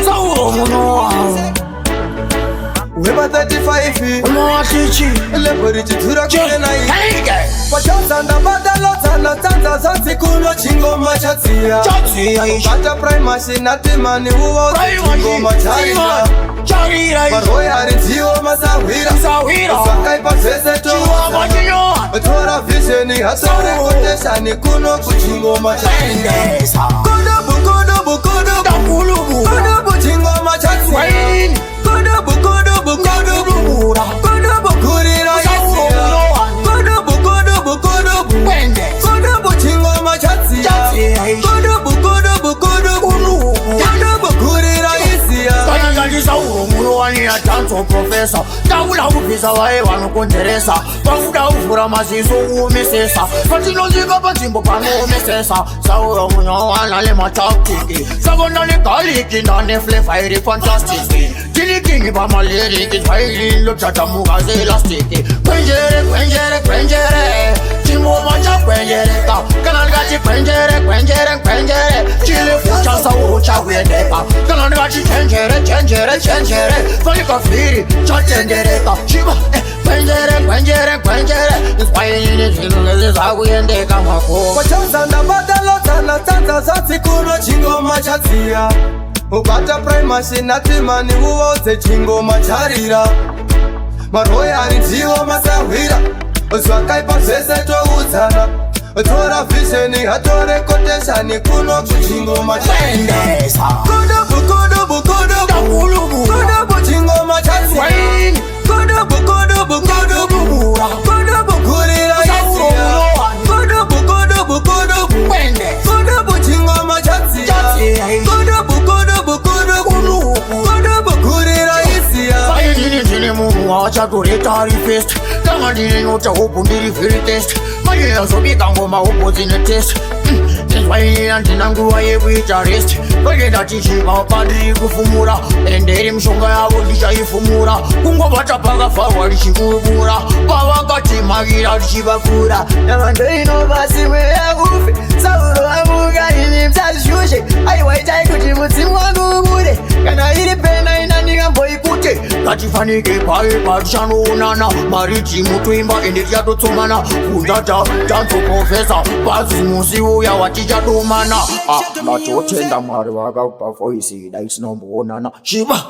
Sauro muno Weba 35 Mwatichi Leporiti tura kule na hii Kaige Pachasanda badalo tana tanza Zansi kuno chingoma chatia Chatia ishi Pata primacy na timani uwa chingoma charira Charira ishi Maroya rintiyo masawira Sawira Usakai pasese to Chiwa majinyo Tora visioni hatore kuteshani kuno kuchingoma charira Kudubu kudubu kudubu Takulubu Kudubu chingoma chatia Waini Kudubu kudubu kudubu Kudubu kurira isia Kudubu kudubu kudubu Wende Kudubu chingoma chatia Kudubu kudubu kudubu Kudubu kurira isia Kanangali sauro muno wani ya tanto profesa Taula upisa wae wano konderesa Pafuda ufura masiso umesesa Patino zika patimbo pano umesesa Sauro muno wana lema taktiki Sagona le kaliki ndane flefairi fantastiki Tilikingi pa maliriki Twaili lo chata mugaze elastiki Kwenjere kwenjere kwenjere Chimbo macha kwenjere ka Kanangachi kwenjere kwenjere kwenjere Chile fucha sauro cha wendeka Kanangachi chenjere chenjere chenjere Falika firi cha chenjere ka Shiba kwenjere kwenjere kwenjere Twaili chilungeze za wendeka mako Pachasanda badalo tana tanza Zansi kuno chingoma chatia Upata primacy na timani uwoze chingoma charira Maroya rintiyo masawira Uswakai pasese to utsana Tora visioni hatore koteshani kuno kuchingoma charira Kudubu kudubu kudubu Takulubu Kudubu chingoma charira Waini Kudubu kudubu kudubu Kudubu kurira isia Kudubu kudubu kudubu Wende Kudubu chingoma charira Kudubu kudubu kudubu Kudubu kurira isia Sayidini tini mungu wacha turetari fest Kama dini nyota hupu ndiri fili test Maye ya sobika ngoma hupu zine test Niswaini ya ntinanguwa yebu itarist Kage dati shiba padri kufumura Enderi mshonga ya vodisha ifumura Kungo bata paga fawa lishikubura Pawaka timagira lishibakura Namandoi no basi mea ufi Sauro amuga ini msazi shushe Aiwa itai kutimuti mwangu mure Kana ili pena inaniga mboi kute Katifanike pae patishano unana Mariti mutu imba enderi ya totumana Kundata tanto profesa Bazi musi uya watija dumana Macho tenda mwari waka upa voice Daisi nombo onana Shiba